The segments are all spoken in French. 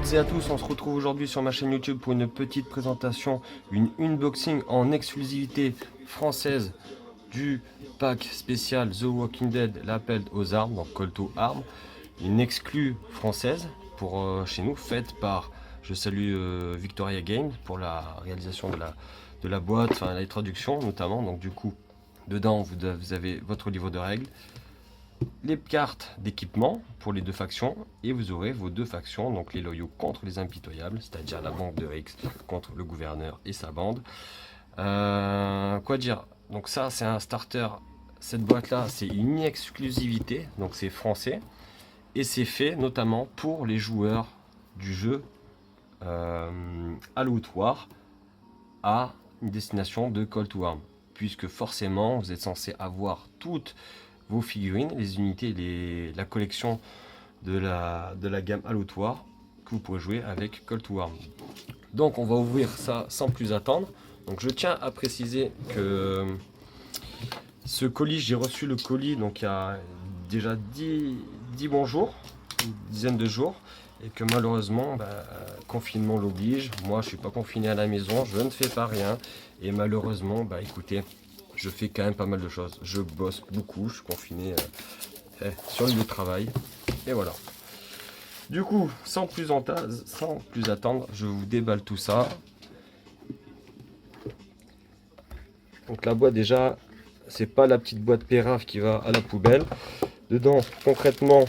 toutes et à tous, on se retrouve aujourd'hui sur ma chaîne YouTube pour une petite présentation, une unboxing en exclusivité française du pack spécial The Walking Dead, l'appel aux armes, donc Call to Arms, une exclue française pour chez nous, faite par, je salue Victoria Games pour la réalisation de la boîte, enfin la traduction notamment, donc du coup, dedans vous avez votre livre de règles, les cartes d'équipement pour les deux factions et vous aurez vos deux factions, donc les loyaux contre les impitoyables, c'est-à-dire la bande de Rix contre le gouverneur et sa bande. Quoi dire, donc ça c'est un starter, cette boîte là c'est une exclusivité, donc c'est français et c'est fait notamment pour les joueurs du jeu Halo War à une destination de Call to Arms, puisque forcément vous êtes censé avoir toutes vos figurines, les unités, la collection de la gamme Halo War que vous pourrez jouer avec Call to Arms. Donc on va ouvrir ça sans plus attendre. Donc je tiens à préciser que ce colis, j'ai reçu le colis donc il y a déjà 10 bons jours, une dizaine de jours, et que malheureusement confinement l'oblige. Moi je suis pas confiné à la maison, je ne fais pas rien, et malheureusement écoutez, je fais quand même pas mal de choses. Je bosse beaucoup, je suis confiné sur le lieu de travail. Et voilà. Du coup, sans plus attendre, je vous déballe tout ça. Donc la boîte déjà, c'est pas la petite boîte Pérave qui va à la poubelle. Dedans, concrètement,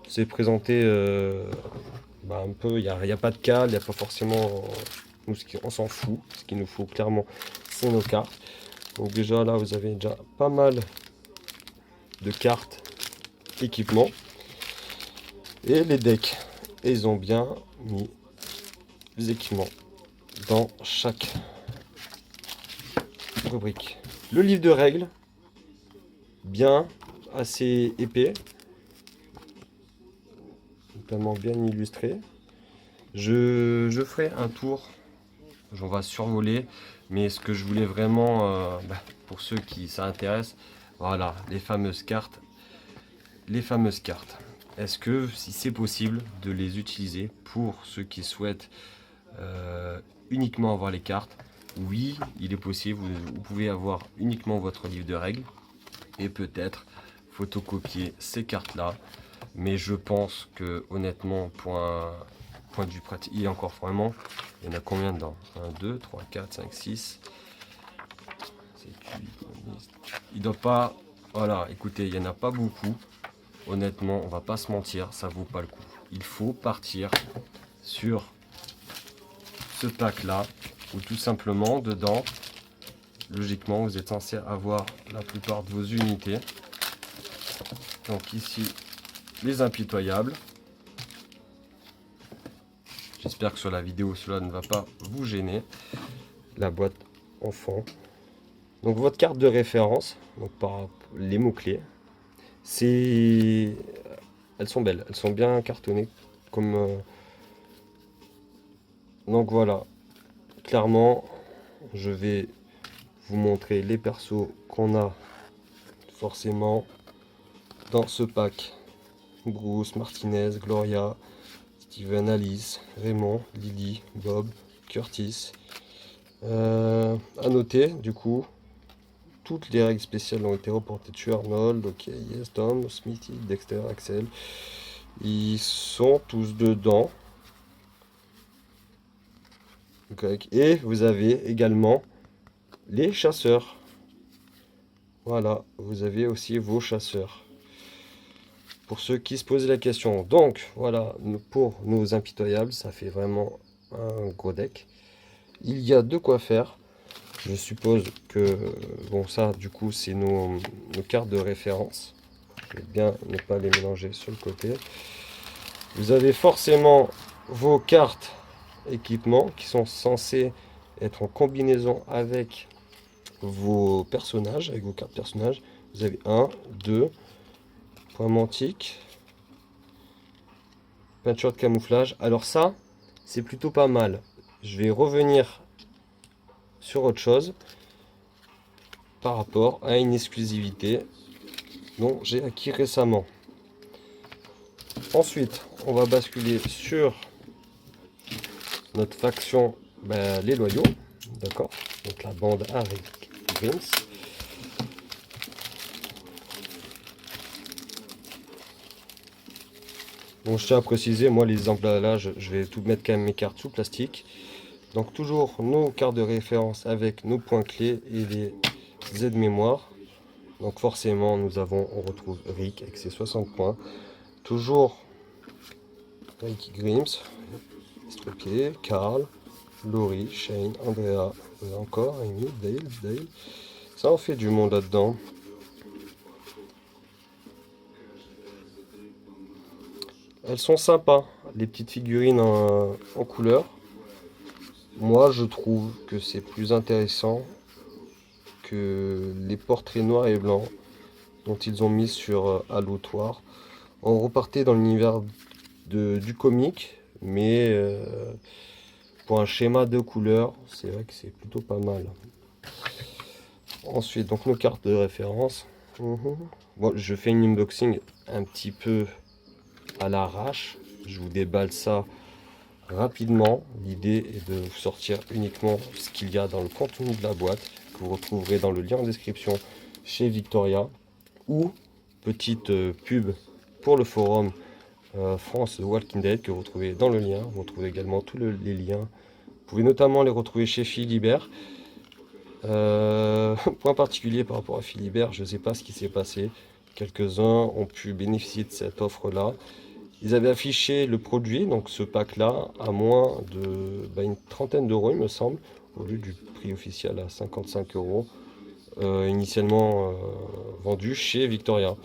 c'est présenté un peu, il n'y a pas de cale, il n'y a pas forcément... on s'en fout. Ce qu'il nous faut clairement, c'est nos cartes. Donc déjà là vous avez déjà pas mal de cartes équipement et les decks, et ils ont bien mis les équipements dans chaque rubrique. Le livre de règles, bien assez épais, notamment bien illustré. Je ferai un tour, on va survoler, mais ce que je voulais vraiment, pour ceux qui s'intéressent, voilà, les fameuses cartes. Est-ce que si c'est possible de les utiliser pour ceux qui souhaitent uniquement avoir les cartes? Oui, il est possible, vous pouvez avoir uniquement votre livre de règles et peut-être photocopier ces cartes là, mais je pense que honnêtement, point de vue pratique, il y a encore vraiment, il y en a combien dedans? 1, 2, 3, 4, 5, 6, 7, 8, 9, il doit pas, voilà, écoutez, il n'y en a pas beaucoup. Honnêtement, on va pas se mentir, ça vaut pas le coup. Il faut partir sur ce pack là, où tout simplement dedans, logiquement, vous êtes censé avoir la plupart de vos unités. Donc ici, les impitoyables. J'espère que sur la vidéo, cela ne va pas vous gêner. La boîte enfant. Donc votre carte de référence, donc par les mots-clés. Elles sont belles, elles sont bien cartonnées comme donc voilà, clairement je vais vous montrer les persos qu'on a forcément dans ce pack. Bruce, Martinez, Gloria, Steven, Alice, Raymond, Lily, Bob, Curtis. À noter du coup, toutes les règles spéciales ont été reportées dessus. Arnold, ok, yes, Tom, Smithy, Dexter, Axel. Ils sont tous dedans. Okay. Et vous avez également les chasseurs. Voilà, vous avez aussi vos chasseurs. Pour ceux qui se posent la question. Donc, voilà, pour nos impitoyables, ça fait vraiment un gros deck. Il y a de quoi faire. Je suppose que, bon, ça, du coup, c'est nos cartes de référence. Je vais bien ne pas les mélanger sur le côté. Vous avez forcément vos cartes équipements qui sont censées être en combinaison avec vos personnages, avec vos cartes personnages. Vous avez 1, 2, point mantique, peinture de camouflage. Alors ça, c'est plutôt pas mal. Je vais revenir sur autre chose par rapport à une exclusivité dont j'ai acquis récemment. Ensuite, on va basculer sur notre faction, les loyaux, d'accord. Donc la bande Harry Grims. Bon, je tiens à préciser, moi les emballages, je vais tout mettre quand même mes cartes sous plastique. Donc toujours nos cartes de référence avec nos points clés et les aides mémoire. Donc forcément on retrouve Rick avec ses 60 points. Toujours Rick Grims, Strucker, Carl, Laurie, Shane, Andrea, encore Amy, Dale. Ça en fait du monde là-dedans. Elles sont sympas, les petites figurines en couleur. Moi, je trouve que c'est plus intéressant que les portraits noirs et blancs dont ils ont mis sur Allotoir. On repartait dans l'univers du comique, mais pour un schéma de couleurs, c'est vrai que c'est plutôt pas mal. Ensuite, donc nos cartes de référence. Bon, je fais une unboxing un petit peu à l'arrache. Je vous déballe ça rapidement. L'idée est de vous sortir uniquement ce qu'il y a dans le contenu de la boîte, que vous retrouverez dans le lien en description chez Victoria, ou petite pub pour le forum France Walking Dead que vous retrouvez dans le lien. Vous retrouvez également tous les liens. Vous pouvez notamment les retrouver chez Philibert. Point particulier par rapport à Philibert, je ne sais pas ce qui s'est passé. Quelques-uns ont pu bénéficier de cette offre-là. Ils avaient affiché le produit, donc ce pack-là, à moins de une trentaine d'euros, il me semble, au lieu du prix officiel à 55 euros, initialement vendu chez Victoria.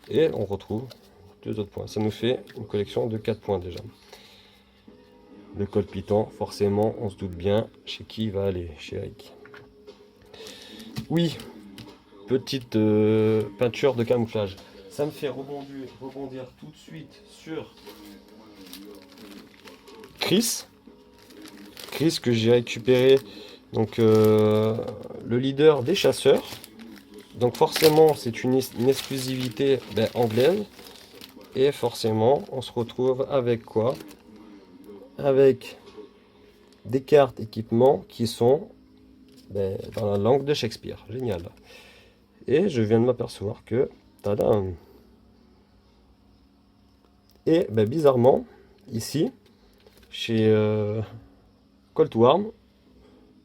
Et on retrouve 2 autres points. Ça nous fait une collection de 4 points déjà. Le colpitant, forcément, on se doute bien chez qui il va aller, chez Eric. Oui, petite peinture de camouflage. Ça me fait rebondir tout de suite sur Chris que j'ai récupéré, donc le leader des chasseurs. Donc forcément c'est une exclusivité anglaise, et forcément on se retrouve avec quoi? Avec des cartes équipements qui sont dans la langue de Shakespeare. Génial. Et je viens de m'apercevoir que tadam. Et bizarrement ici chez Colt Warm,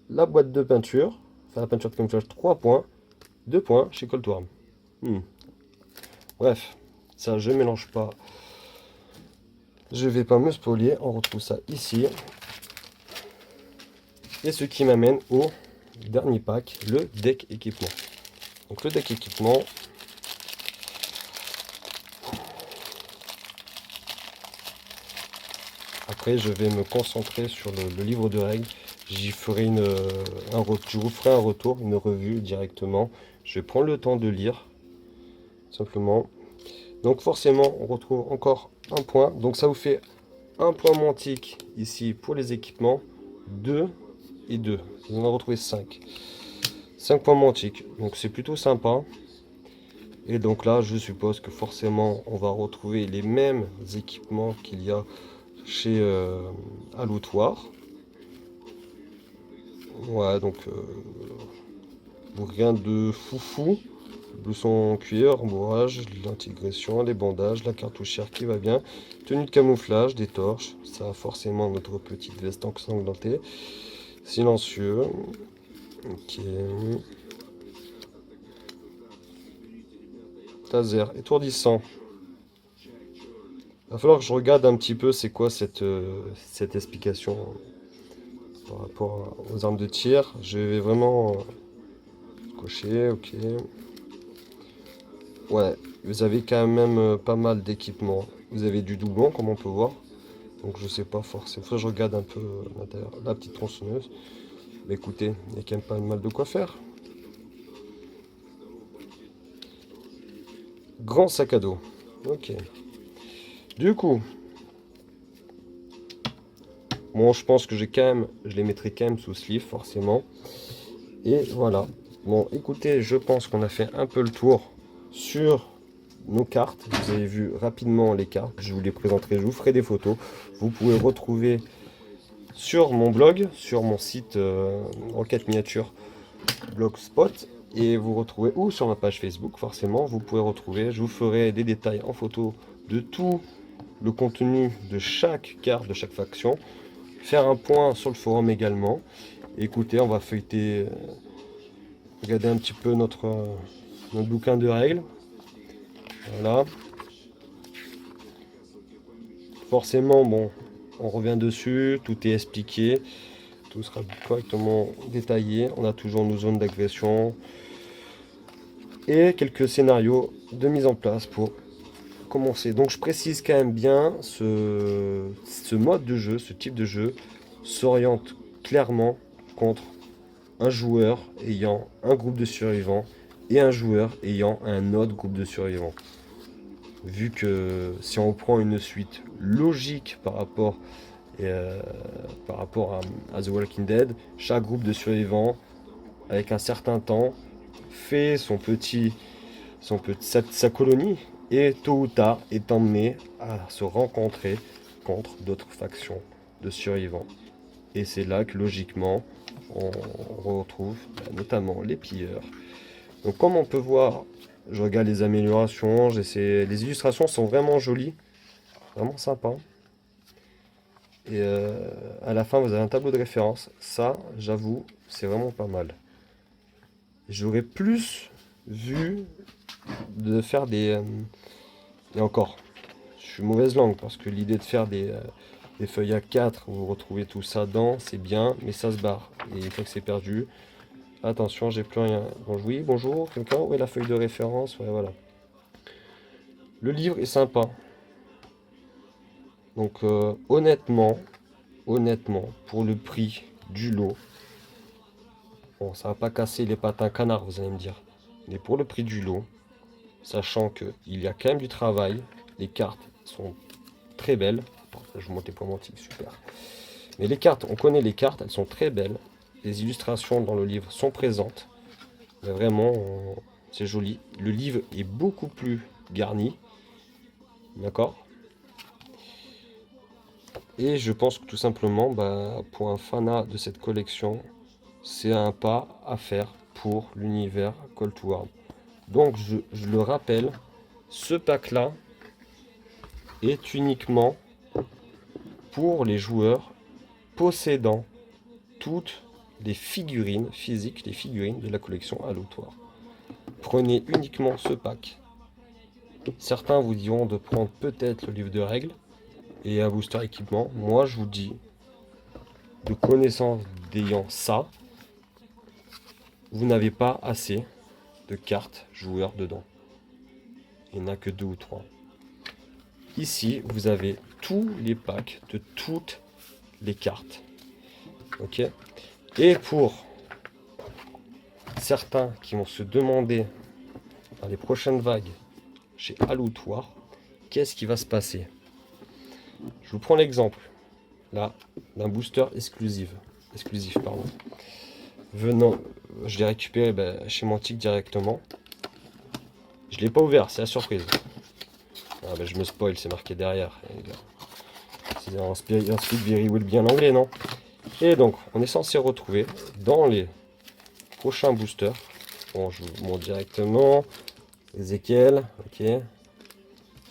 la boîte de peinture, enfin la peinture de camouflage 3 points, 2 points chez Colt Warm. Bref, ça je mélange pas. Je vais pas me spolier, on retrouve ça ici. Et ce qui m'amène au dernier pack, le deck équipement. Donc le deck équipement, après je vais me concentrer sur le livre de règles. J'y ferai je vous ferai un retour, une revue directement. Je vais prendre le temps de lire, simplement. Donc forcément, on retrouve encore un point. Donc ça vous fait un point mantique ici pour les équipements. 2 et 2. Vous en retrouvez 5. 5 points mantiques. Donc c'est plutôt sympa. Et donc là, je suppose que forcément, on va retrouver les mêmes équipements qu'il y a chez Allotoir. Ouais, donc rien de foufou. Blouson en cuir, bourrage, l'intégration, les bandages, la cartouchière qui va bien, tenue de camouflage, des torches, ça a forcément notre petite veste ensanglantée, silencieux, ok, taser, étourdissant. Il va falloir que je regarde un petit peu c'est quoi cette explication par rapport aux armes de tir. Je vais vraiment cocher, ok. Ouais, vous avez quand même pas mal d'équipements. Vous avez du doublon, comme on peut voir. Donc je sais pas forcément. Faut que je regarde un peu l'intérieur. La petite tronçonneuse. Mais écoutez, il n'y a quand même pas mal de quoi faire. Grand sac à dos. Ok. Du coup, bon, je pense que je les mettrai quand même sous sleeve, forcément. Et voilà. Bon, écoutez, je pense qu'on a fait un peu le tour sur nos cartes. Vous avez vu rapidement les cartes, je vous les présenterai, je vous ferai des photos. Vous pouvez retrouver sur mon blog, sur mon site Rocket Miniature Blogspot, et vous retrouvez, ou sur ma page Facebook, forcément, vous pouvez retrouver, je vous ferai des détails en photo de tout le contenu de chaque carte, de chaque faction, faire un point sur le forum également. Écoutez, on va feuilleter, regarder un petit peu notre bouquin de règles. Voilà. Forcément, bon, on revient dessus, tout est expliqué, tout sera correctement détaillé. On a toujours nos zones d'agression et quelques scénarios de mise en place pour commencer. Donc je précise quand même bien, ce mode de jeu, ce type de jeu s'oriente clairement contre un joueur ayant un groupe de survivants et un joueur ayant un autre groupe de survivants. Vu que si on prend une suite logique par rapport à The Walking Dead, chaque groupe de survivants, avec un certain temps, fait sa colonie et tôt ou tard est emmené à se rencontrer contre d'autres factions de survivants. Et c'est là que logiquement on retrouve notamment les pilleurs. Donc comme on peut voir, je regarde les améliorations, les illustrations sont vraiment jolies, vraiment sympas. Et à la fin vous avez un tableau de référence, ça j'avoue c'est vraiment pas mal. J'aurais plus vu de faire des... et encore, je suis mauvaise langue parce que l'idée de faire des feuilles A4 où vous retrouvez tout ça dedans, c'est bien, mais ça se barre. Et une fois que c'est perdu, attention, j'ai plus rien. Bon, oui, bonjour, quelqu'un, où est la feuille de référence? Ouais, voilà. Le livre est sympa. Donc, honnêtement, pour le prix du lot, bon, ça va pas casser les pattes à un canard, vous allez me dire. Mais pour le prix du lot, sachant qu'il y a quand même du travail, les cartes sont très belles. Attends, je vous montre les points mantiques, super. Mais les cartes, on connaît les cartes, elles sont très belles. Les illustrations dans le livre sont présentes. Mais vraiment, c'est joli. Le livre est beaucoup plus garni. D'accord? Et je pense que tout simplement, pour un fanat de cette collection, c'est un pas à faire pour l'univers Call to Arms. Donc, je le rappelle, ce pack-là est uniquement pour les joueurs possédant toutes les figurines physiques, les figurines de la collection Aloutoir. Prenez uniquement ce pack. Certains vous diront de prendre peut-être le livre de règles et un booster équipement. Moi, je vous dis, de connaissance d'ayant ça, vous n'avez pas assez de cartes joueurs dedans. Il n'y en a que 2 ou 3. Ici, vous avez tous les packs de toutes les cartes. Ok. Et pour certains qui vont se demander dans les prochaines vagues chez Aloutoir, qu'est-ce qui va se passer? Je vous prends l'exemple là d'un booster exclusif pardon. Venant, je l'ai récupéré chez Mantic directement. Je l'ai pas ouvert, c'est la surprise. Je me spoil, c'est marqué derrière. C'est un speed very well bien anglais, non? Et donc, on est censé retrouver dans les prochains boosters. Bon, je vous montre directement. Ezekiel, ok.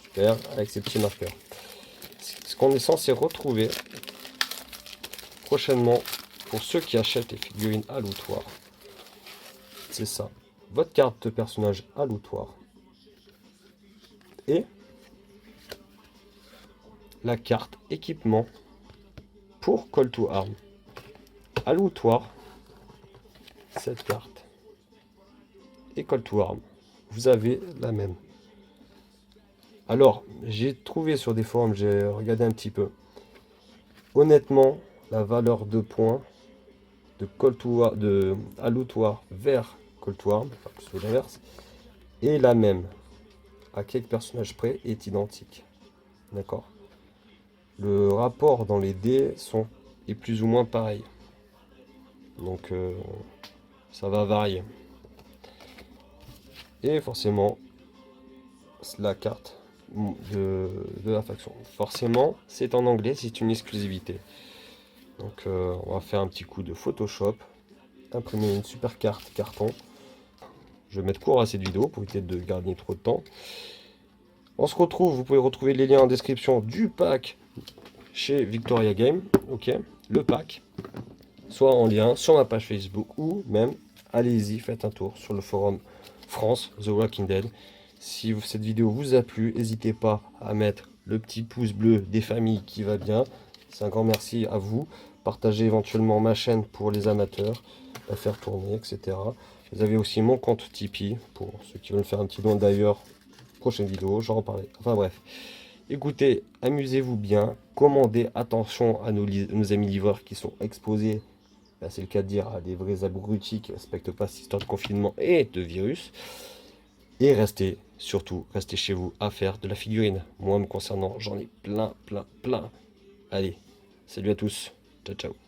Super, avec ces petits marqueurs. Ce qu'on est censé retrouver prochainement pour ceux qui achètent les figurines Aloutoir, c'est ça. Votre carte de personnage Aloutoir et la carte équipement pour Call to Arms. Aloutoir, cette carte et Call to Arms, vous avez la même. Alors, j'ai trouvé sur des forums, j'ai regardé un petit peu. Honnêtement, la valeur de points de Aloutoir vers Call to Arms, enfin plutôt l'inverse, est la même. À quelques personnages près est identique. D'accord. Le rapport dans les dés est plus ou moins pareil. Donc ça va varier. Et forcément, la carte de la faction. Forcément, c'est en anglais, c'est une exclusivité. Donc on va faire un petit coup de Photoshop, imprimer une super carte carton. Je vais mettre court à cette vidéo pour éviter de garder trop de temps. On se retrouve, vous pouvez retrouver les liens en description du pack chez Victoria Game, ok, le pack, soit en lien sur ma page Facebook ou même, allez-y, faites un tour sur le forum France The Walking Dead. Si cette vidéo vous a plu, n'hésitez pas à mettre le petit pouce bleu des familles qui va bien. C'est un grand merci à vous. Partagez éventuellement ma chaîne pour les amateurs, la faire tourner, etc. Vous avez aussi mon compte Tipeee pour ceux qui veulent faire un petit don d'ailleurs. Prochaine vidéo, j'en reparlerai. Enfin bref. Écoutez, amusez-vous bien, commandez, attention à nos amis livreurs qui sont exposés, ben, c'est le cas de dire, à des vrais abrutis qui ne respectent pas cette histoire de confinement et de virus. Et restez, surtout, restez chez vous à faire de la figurine. Moi, me concernant, j'en ai plein. Allez, salut à tous, ciao ciao.